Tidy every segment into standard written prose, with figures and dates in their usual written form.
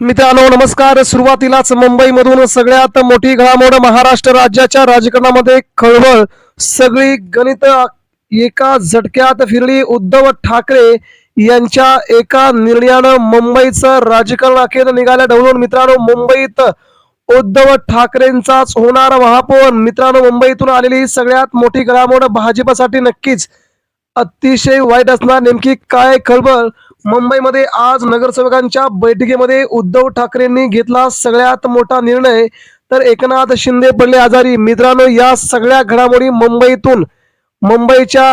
मित्रांनो नमस्कार. सुरुवातीलाच मुंबईमधून सगळ्यात मोठी घडामोड. महाराष्ट्र राज्याच्या राजकारणामध्ये खळबळ. सगळी गणित एका झटक्यात फिरली. उद्धव ठाकरे यांच्या एका निर्णयानं मुंबईचं राजकारण अखेर निघालं ढवळून. मित्रांनो मुंबईत उद्धव ठाकरेंचाच होणार महापौर. मित्रांनो मुंबईतून आलेली सगळ्यात मोठी घडामोड भाजपसाठी नक्कीच अतिशय वाईट असणार. नेमकी काय खळबळ? मुंबईमध्ये आज नगरसेवकांच्या बैठकीमध्ये उद्धव ठाकरेंनी घेतला सगळ्यात मोठा निर्णय, तर एकनाथ शिंदे पडले आजारी. मित्रांनो या सगळ्या घडामोडी मुंबईच्या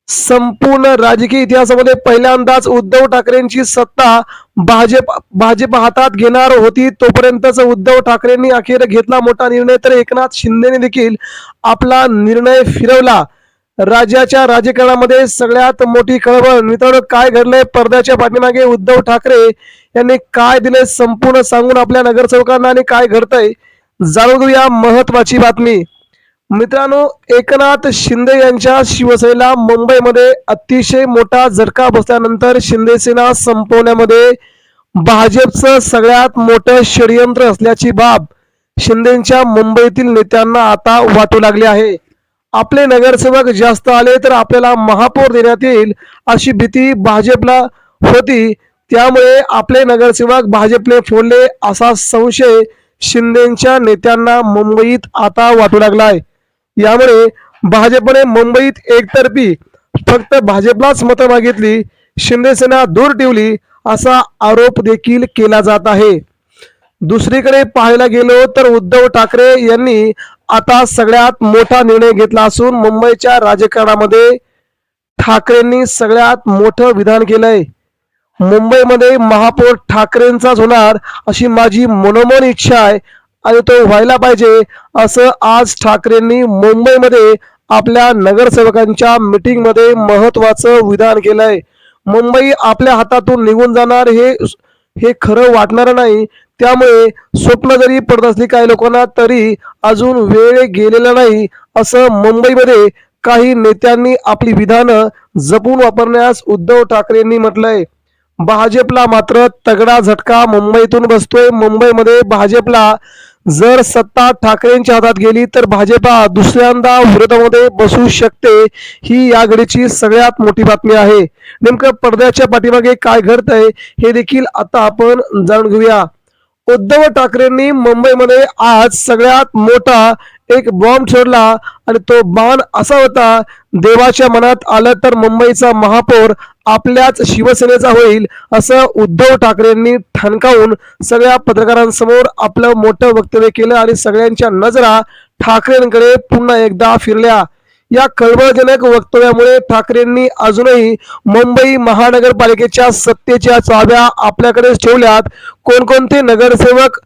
संपूर्ण राजकीय इतिहासामध्ये पहिल्यांदाच उद्धव ठाकरेंची सत्ता भाजप हातात घेणार होती. तोपर्यंतच उद्धव ठाकरेंनी अखेर घेतला मोठा निर्णय, तर एकनाथ शिंदेने देखील आपला निर्णय फिरवला. राज्याच्या राजकारणामध्ये सगळ्यात मोठी खळबळ. मित्रांनो काय घडलंय पडद्याच्या पाठीमागे? उद्धव ठाकरे यांनी काय दिले संपूर्ण सांगून आपल्या नगरसेवकांना, आणि काय घडतंय जाणून घेऊया. महत्वाची बातमी मित्रांनो, एकनाथ शिंदे यांच्या शिवसेनेला मुंबईमध्ये अतिशय मोठा झटका बसल्यानंतर शिंदेसेना संपवण्यामध्ये भाजपचं सगळ्यात मोठं षडयंत्र असल्याची बाब शिंदेच्या मुंबईतील नेत्यांना आता वाटू लागली आहे. आपले नगरसेवक जास्त आले तर आपल्याला महापौर देण्यात येईल अशी भीती भाजपला होती. त्यामुळे आपले नगरसेवक भाजपने फोडले असा संशय शिंदेच्या नेत्यांना मुंबईत आता वाटू लागलाय. यामुळे भाजपने मुंबईत एकतर्फी फक्त भाजपलाच मतं मागितली, शिंदेसेना दूर ठेवली असा आरोप देखील केला जात आहे. दुसरीकडे पाहायला गेलो तर उद्धव ठाकरे यांनी आता सगळ्यात मोठा निर्णय घेतला असून मुंबईच्या राजकारणामध्ये ठाकरेंनी सगळ्यात मोठं विधान केलंय. मुंबईमध्ये महापौर ठाकरेंचाच होणार अशी माझी मनोमन इच्छा आहे आणि तो व्हायला पाहिजे असं आज ठाकरेंनी मुंबईमध्ये आपल्या नगरसेवकांच्या मीटिंगमध्ये महत्वाचं विधान केलंय. मुंबई आपल्या हातातून निघून जाणार हे खरं वाटणार नाही. त्यामुळे स्वप्न जरी पडत असली काही लोकांना, तरी अजून वेळ गेलेला नाही असं मुंबईमध्ये काही नेत्यांनी आपली विधानं जपून वापरण्यास उद्धव ठाकरेंनी म्हटलंय. भाजपला मात्र तगडा झटका मुंबईतून बसतोय. मुंबईमध्ये भाजपला जर सत्ता ठाकरेंच्या हातात गेली तर भाजपा दुसऱ्यांदा विरोधामध्ये बसू शकते. ही या घडीची सगळ्यात मोठी बातमी आहे. नेमकं पडद्याच्या पाठीमागे काय घडतंय हे देखील आता आपण जाणून घेऊया. उद्धव ठाकरेंनी मुंबईमध्ये आज सगळ्यात मोठा एक बॉम्ब छोडला आणि तो बाण असा होता, देवाच्या मनात आलं तर मुंबईचा महापौर आपल्याच शिवसेनेचा होईल असं उद्धव ठाकरेंनी ठणकावून सगळ्या पत्रकारांसमोर आपलं मोठं वक्तव्य केलं आणि सगळ्यांच्या नजरा ठाकरेंकडे पुन्हा एकदा फिरल्या. या खळबळजनक वक्तव्यामुळे ठाकरेंनी अजूनही मुंबई महानगरपालिकेच्या सत्तेच्या चाव्या आपल्याकडेच ठेवल्यात. कोणकोणते नगरसेवक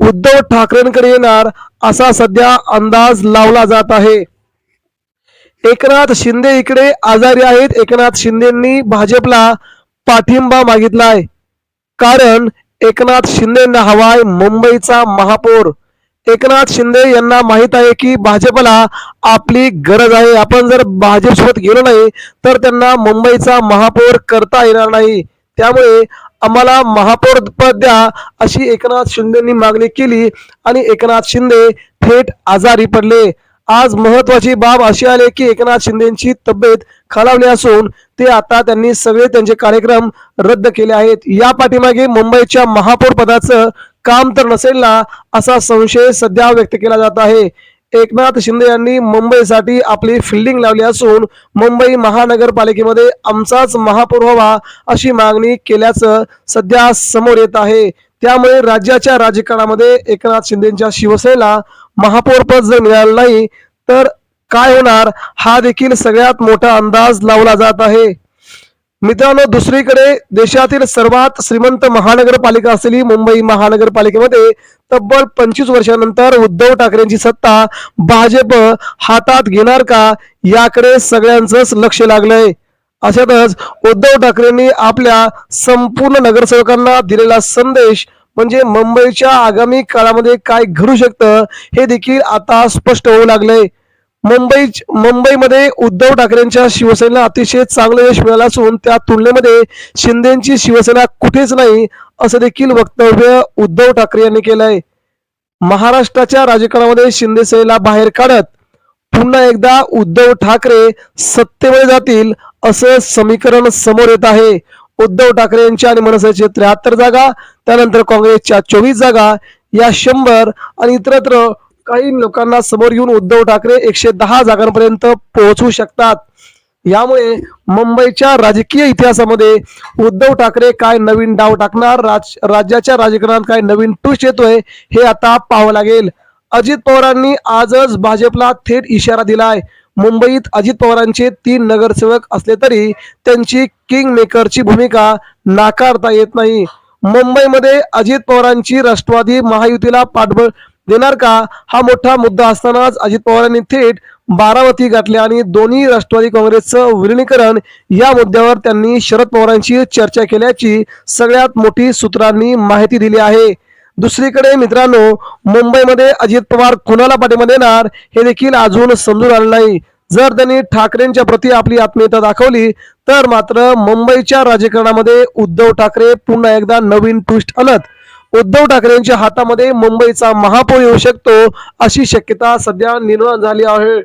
उद्धव ठाकरेंकडे येणार असा सध्या अंदाज लावला जात आहे. एकनाथ शिंदे इकडे आजारी आहेत. एकनाथ शिंदेंनी भाजपला पाठिंबा मागितलाय, कारण एकनाथ शिंदेंना हवाय मुंबईचा महापौर. एकनाथ शिंदे यांना माहित आहे की भाजपला आपली गरज आहे. आपण जर भाजपसोबत गेलो नाही तर त्यांना मुंबईचा महापौर करता येणार नाही. त्यामुळे आम्हाला महापौर पद द्या अशी एकनाथ शिंदेंनी मागणी केली आणि एकनाथ शिंदे थेट आजारी पडले. आज महत्वाची बाब अशी आली की एकनाथ शिंदेची तब्येत खालावली असून त्यांनी सगळे त्यांचे कार्यक्रम रद्द केले आहेत. या पाठीमागे मुंबईच्या महापौर पदाचं काम तर नसेल ना असा संशय सध्या व्यक्त केला जात आहे. एकनाथ शिंदे यांनी मुंबईसाठी आपली फिल्डिंग लावली असून मुंबई महानगरपालिकेमध्ये आमचाच महापौर व्हावा अशी मागणी केल्याचं सध्या समोर येत आहे. त्यामुळे राज्याच्या राजकारणामध्ये एकनाथ शिंदेच्या शिवसेनेला महापौर पद जर मिळालं नाही तर काय होणार हा देखील सगळ्यात मोठा अंदाज लावला जात आहे. मित्रांनो दुसरीकडे देशातील सर्वात श्रीमंत महानगरपालिका असलेली मुंबई महानगरपालिकेमध्ये तब्बल 25 वर्षांनंतर उद्धव ठाकरेंची सत्ता भाजप हातात घेणार का याकडे सगळ्यांचंच लक्ष लागलंय. अशातच उद्धव ठाकरेंनी आपल्या संपूर्ण नगरसेवकांना दिलेला संदेश म्हणजे मुंबईच्या आगामी काळामध्ये काय घडू शकतं हे देखील आता स्पष्ट होऊ लागलंय. मुंबईमध्ये उद्धव ठाकरेंच्या शिवसेनेला अतिशय चांगलं यश मिळालं असून त्या तुलनेमध्ये शिंदेची शिवसेना कुठेच नाही असं देखील वक्तव्य उद्धव ठाकरे यांनी केलंय. महाराष्ट्राच्या राजकारणामध्ये शिंदे सेनेला बाहेर काढत पुन्हा एकदा उद्धव ठाकरे सत्तेवर जातील असं समीकरण समोर येत आहे. उद्धव ठाकरे यांच्या आणि मनसेचे 73 जागा, त्यानंतर काँग्रेसच्या 24 जागा, या 100 आणि इतरत्र काही लोकांना समोर घेऊन उद्धव ठाकरे 110 जागांपर्यंत पोहोचू शकतात. यामुळे मुंबईच्या राजकीय इतिहासामध्ये उद्धव ठाकरे काय नवीन डाव टाकणार, राज्याच्या राजकारणात काय नवीन ट्विस्ट येतोय हे आता पाहावं लागेल. अजित पवारांनी आजच भाजपला थेट इशारा दिलाय. मुंबईत अजित पवारांचे 3 नगरसेवक असले तरी त्यांची किंग मेकरची भूमिका नाकारता येत नाही. मुंबईमध्ये अजित पवारांची राष्ट्रवादी महायुतीला पाठबळ देणार का हा मोठा मुद्दा असतानाच अजित पवारांनी थेट बारामती गाठले आणि दोन्ही राष्ट्रवादी काँग्रेसचं विलिनीकरण या मुद्द्यावर त्यांनी शरद पवारांची चर्चा केल्याची सगळ्यात मोठी सूत्रांनी माहिती दिली आहे. दुसरीकडे मित्रांनो, मुंबईमध्ये अजित पवार कोणाला पाठिंबा देणार हे देखील अजून समजून आलं नाही. जर त्यांनी ठाकरेंच्या प्रती आपली आत्मीयता दाखवली तर मात्र मुंबईच्या राजकारणामध्ये उद्धव ठाकरे पुन्हा एकदा नवीन ट्विस्ट आणत उद्धव ठाकरेंच्या हातामध्ये मुंबईचा महापौर येऊ शकतो अशी शक्यता सध्या निर्माण झाली आहे.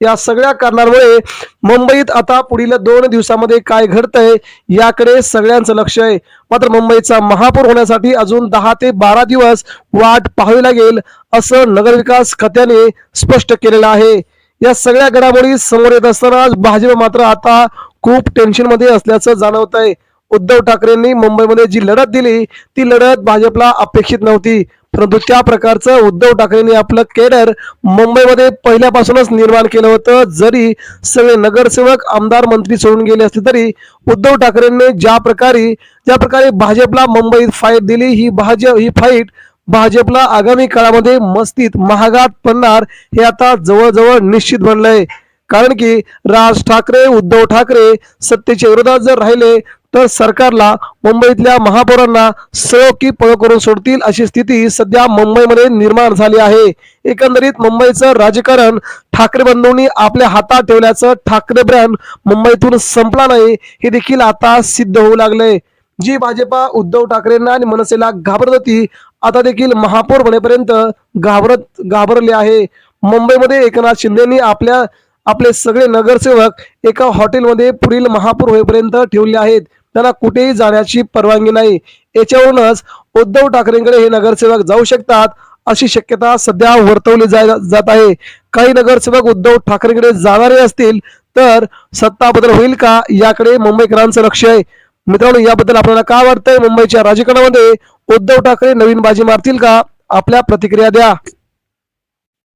या सगळ्या कारणांमुळे मुंबईत आता पुढील 2 दिवसामध्ये काय घडतंय याकडे सगळ्यांचं लक्ष आहे. मात्र मुंबईचा महापौर होण्यासाठी अजून 10 ते 12 दिवस वाट पाहावी लागेल असं नगरविकास खात्याने स्पष्ट केलेलं आहे. या सगळ्या घडामोडी समोर येत असताना भाजप मात्र आता खूप टेन्शन मध्ये असल्याचं जाणवत आहे. उद्धव ठाकरेंनी मुंबईमध्ये जी लढत दिली ती लढत भाजपला अपेक्षित नव्हती, परंतु त्या प्रकारचं उद्धव ठाकरेंनी आपलं केडर मुंबईमध्ये पहिल्यापासूनच निर्माण केलं होतं. जरी सगळे नगरसेवक आमदार मंत्री सोडून गेले असले तरी उद्धव ठाकरेंनी ज्या प्रकारे भाजपला मुंबईत फाईट दिली ही फाईट भाजपला आगामी काळामध्ये मस्तीत महागात पडणार हे आता जवळजवळ निश्चित बनलंय. कारण की राज ठाकरे उद्धव ठाकरे सत्तेच्या विरोधात जर राहिले तर सरकारला मुंबईतल्या महापौरांना सळो की पळो करून सोडतील अशी स्थिती सध्या मुंबईमध्ये निर्माण झाली आहे. एकंदरीत मुंबईचं राजकारण ठाकरे बंधूंनी आपल्या हातात ठेवल्याचं ठाकरे ब्रँड मुंबईतून संपला नाही हे देखील आता सिद्ध होऊ लागले. जी भाजपा उद्धव ठाकरेंना आणि मनसेला घाबरत होती आता देखील महापौर बनेपर्यंत घाबरले आहे. मुंबईमध्ये एकनाथ शिंदेनी आपले सगळे नगरसेवक एका हॉटेलमध्ये पुढील महापौर होईपर्यंत ठेवले आहेत. त्यांना कुठेही जाण्याची परवानगी नाही. याच्यावरूनच उद्धव ठाकरेंकडे हे नगरसेवक जाऊ शकतात अशी शक्यता सध्या वर्तवली जात आहे. काही नगरसेवक उद्धव ठाकरेंकडे जाणारे असतील तर सत्ता बदल होईल का याकडे मुंबईकरांचं लक्ष आहे. मित्रांनो, याबद्दल आपल्याला काय वाटतंय? मुंबईच्या राजकारणामध्ये उद्धव ठाकरे नवीन बाजी मारतील का? आपल्या प्रतिक्रिया द्या.